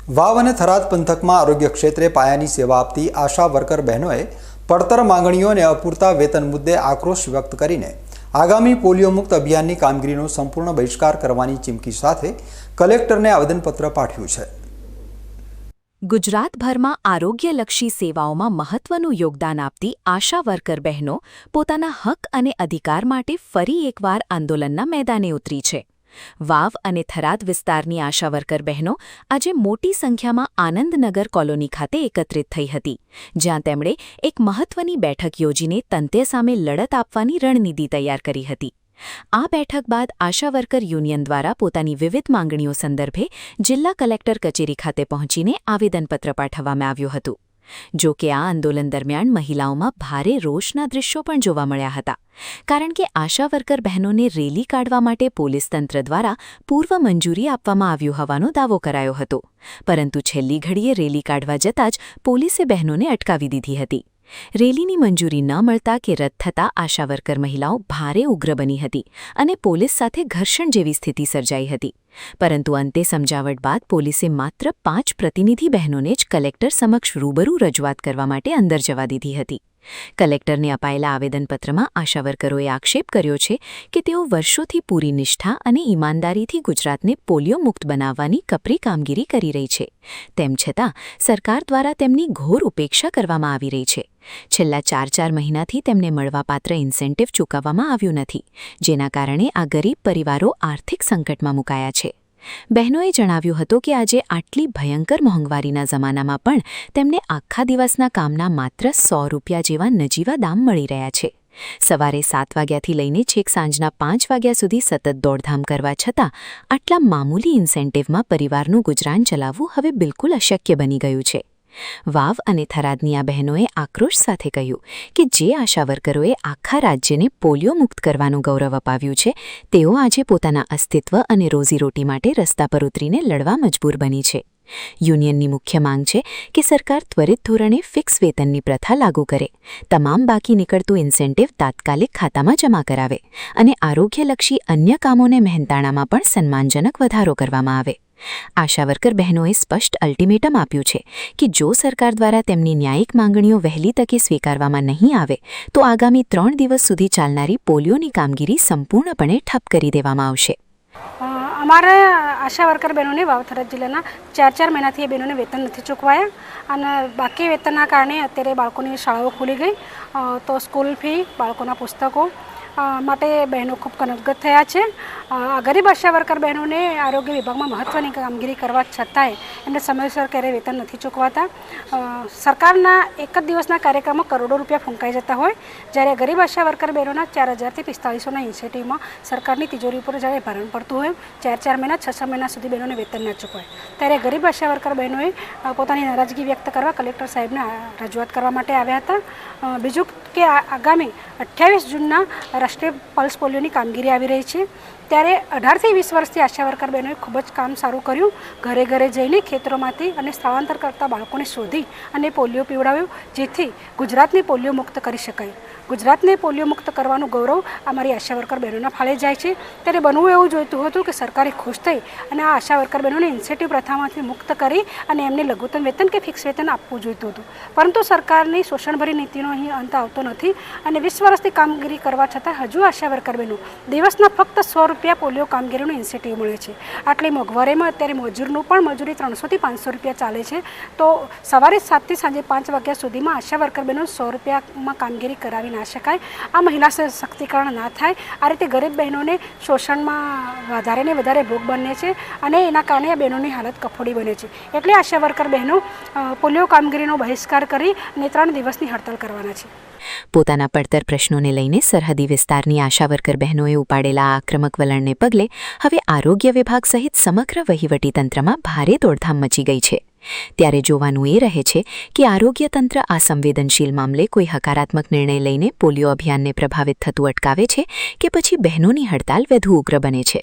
વાવ અને થરાદ પંથકમાં આરોગ્ય ક્ષેત્રે પાયાની સેવા આપતી આશા વર્કર બહેનોએ પડતર માંગણીઓ અને અપૂરતા વેતન મુદ્દે આક્રોશ વ્યક્ત કરીને આગામી પોલિયો મુક્ત અભિયાનની કામગીરીનો સંપૂર્ણ બહિષ્કાર કરવાની ચીમકી સાથે કલેક્ટરને આવેદનપત્ર પાઠવ્યું છે। ગુજરાતભરમાં આરોગ્યલક્ષી સેવાઓમાં મહત્વનું યોગદાન આપતી આશા વર્કર બહેનો પોતાના હક અને અધિકાર માટે ફરી એકવાર આંદોલનના મેદાને ઉતરી છે। વાવ અને થરાદ વિસ્તારની આશા વર્કર બહેનો આજે મોટી સંખ્યામાં આનંદનગર કોલોની ખાતે એકત્રિત થઈ હતી, જ્યાં તેમણે એક મહત્વની બેઠક યોજીને તંત્ર સામે લડત આપવાની રણનીતિ તૈયાર કરી હતી। આ બેઠક બાદ આશા વર્કર યુનિયન દ્વારા પોતાની વિવિધ માંગણીઓ સંદર્ભે જિલ્લા કલેક્ટર કચેરી ખાતે પહોંચીને આવેદનપત્ર પાઠવવામાં આવ્યું હતું। જો કે આ આંદોલન દરમિયાન મહિલાઓમાં ભારે રોષના દૃશ્યો પણ જોવા મળ્યા હતા, કારણ કે આશા વર્કર બહેનોને રેલી કાઢવા માટે પોલીસ તંત્ર દ્વારા પૂર્વ મંજૂરી આપવામાં આવ્યું હોવાનો દાવો કરાયો હતો, પરંતુ છેલ્લી ઘડીએ રેલી કાઢવા જતાં જ પોલીસે બહેનોને અટકાવી દીધી હતી। રેલીની મંજૂરી ન મળતા કે રદ થતાં આશા વર્કર મહિલાઓ ભારે ઉગ્ર બની હતી અને પોલીસ સાથે ઘર્ષણ જેવી સ્થિતિ સર્જાઈ હતી, પરંતુ અંતે સમજાવટ બાદ પોલીસે માત્ર 5 પ્રતિનિધિ બહેનોને જ કલેક્ટર સમક્ષ રૂબરૂ રજૂઆત કરવા માટે અંદર જવા દીધી હતી। કલેક્ટરને અપાયેલા આવેદનપત્રમાં આશા વર્કરોએ આક્ષેપ કર્યો છે કે તેઓ વર્ષોથી પૂરી નિષ્ઠા અને ઈમાનદારીથી ગુજરાતને પોલિયો મુક્ત બનાવવાની કપરી કામગીરી કરી રહી છે, તેમ છતાં સરકાર દ્વારા તેમની ઘોર ઉપેક્ષા કરવામાં આવી રહી છે। છેલ્લા 4 મહિનાથી તેમને મળવાપાત્ર ઇન્સેન્ટિવ ચૂકવવામાં આવ્યું નથી, જેના કારણે આ ગરીબ પરિવારો આર્થિક સંકટમાં મુકાયા છે। બહેનોએ જણાવ્યું હતું કે આજે આટલી ભયંકર મોંઘવારીના જમાનામાં પણ તેમને આખા દિવસના કામના માત્ર 100 રૂપિયા જેવા નજીવા દામ મળી રહ્યા છે। સવારે 7 વાગ્યાથી લઈને છેક સાંજના 5 વાગ્યા સુધી સતત દોડધામ કરવા છતાં આટલા મામૂલી ઇન્સેન્ટિવમાં પરિવારનું ગુજરાન ચલાવવું હવે બિલકુલ અશક્ય બની ગયું છે। વાવ અને થરાદની આ બહેનોએ આક્રોશ સાથે કહ્યું કે જે આશા વર્કરોએ આખા રાજ્યને પોલિયો મુક્ત કરવાનું ગૌરવ અપાવ્યું છે, તેઓ આજે પોતાના અસ્તિત્વ અને રોજીરોટી માટે રસ્તા પર ઉતરીને લડવા મજબૂર બની છે। યુનિયનની મુખ્ય માંગ છે કે સરકાર ત્વરિત ધોરણે ફિક્સ વેતનની પ્રથા લાગુ કરે, તમામ બાકી નીકળતું ઇન્સેન્ટિવ તાત્કાલિક ખાતામાં જમા કરાવે અને આરોગ્યલક્ષી અન્ય કામોને મહેનતાણામાં પણ સન્માનજનક વધારો કરવામાં આવે। આશા વર્કર બહેનોએ સ્પષ્ટ અલ્ટિમેટમ આપ્યું છે કે જો સરકાર દ્વારા તેમની ન્યાયિક માંગણીઓ વહેલી તકે સ્વીકારવામાં નહીં આવે તો આગામી 3 દિવસ સુધી ચાલનારી પોલિયોની કામગીરી સંપૂર્ણપણે ઠપ કરી દેવામાં આવશે। અમારા આશા વર્કર બહેનોને વાવ થરાદ જિલ્લાના 4 મહિનાથી એ બહેનોને વેતન નથી ચૂકવાયા અને બાકી વેતનના કારણે અત્યારે બાળકોની શાળાઓ ખુલી ગઈ, તો સ્કૂલ ફી, બાળકોના પુસ્તકો માટે બહેનો ખૂબ કનકગત થયા છે। ગરીબ આશા વર્કર બહેનોને આરોગ્ય વિભાગમાં મહત્ત્વની કામગીરી કરવા છતાંય એમને સમયસર ક્યારેય વેતન નથી ચૂકવાતા। સરકારના એક જ દિવસના કાર્યક્રમમાં કરોડો રૂપિયા ફૂંકાઈ જતા હોય, જ્યારે ગરીબ આશા વર્કર બહેનોના 4000થી 4500ના ઇન્સેન્ટિવમાં સરકારની તિજોરી ઉપર જ્યારે ભારણ પડતું હોય, 4 મહિના 6 મહિના સુધી બહેનોને વેતન ના ચૂકવાય, ત્યારે ગરીબ આશા વર્કર બહેનોએ પોતાની નારાજગી વ્યક્ત કરવા કલેક્ટર સાહેબને રજૂઆત કરવા માટે આવ્યા હતા। બીજું કે આગામી 28 જૂનના રાષ્ટ્રીય પલ્સ પોલિયોની કામગીરી આવી રહી છે, ત્યારે 18થી 20 વર્ષથી આશા વર્કર બહેનોએ ખૂબ જ કામ સારું કર્યું। ઘરે ઘરે જઈને ખેતરોમાંથી અને સ્થળાંતર કરતા બાળકોને શોધી અને પોલિયો પીવડાવ્યું, જેથી ગુજરાતને પોલિયો મુક્ત કરી શકાય। ગુજરાતને પોલિયો મુક્ત કરવાનું ગૌરવ અમારી આશા વર્કર બહેનોના ફાળે જાય છે। ત્યારે બનવું એવું જોઈતું હતું કે સરકારે ખુશ થઈ અને આ આશા વર્કર બહેનોને ઇન્સેન્ટિવ પ્રથામાંથી મુક્ત કરી અને એમને લઘુત્તમ વેતન કે ફિક્સ વેતન આપવું જોઈતું હતું, પરંતુ સરકારની શોષણભરી નીતિનો અહીં અંત આવતો નથી અને 20 વર્ષથી કામગીરી કરવા છતાં હજુ આશા વર્કર બહેનો દિવસના ફક્ત 100 રૂપિયા પોલિયો કામગીરીનું ઇન્સેન્ટિવ મળે છે। આટલી મોંઘવારીમાં અત્યારે મજૂરનું પણ મજૂરી 300થી 500 રૂપિયા ચાલે છે, તો સવારે 7થી સાંજે 5 વાગ્યા સુધીમાં આશા વર્કર બહેનો 100 રૂપિયામાં કામગીરી કરાવી ના શકાય। આ મહિલા સશક્તિકરણ ના થાય, આ રીતે ગરીબ બહેનોને શોષણમાં વધારે ને વધારે ભોગ બને છે અને એના કારણે આ બહેનોની હાલત કફોડી બને છે। એટલે આશા વર્કર બહેનો પોલિયો કામગીરીનો બહિષ્કાર કરી અને 3 દિવસની હડતાલ કરવાના છે। પોતાના પડતર પ્રશ્નોને લઈને સરહદી વિસ્તારની આશા વર્કર બહેનોએ ઉપાડેલા આક્રમક વલણને પગલે હવે આરોગ્ય વિભાગ સહિત સમગ્ર વહીવટીતંત્રમાં ભારે દોડધામ મચી ગઈ છે। ત્યારે જોવાનું એ રહે છે કે આરોગ્ય તંત્ર આ સંવેદનશીલ મામલે કોઈ હકારાત્મક નિર્ણય લઈને પોલિયો અભિયાનને પ્રભાવિત થતું અટકાવે છે કે પછી બહેનોની હડતાલ વધુ ઉગ્ર બને છે।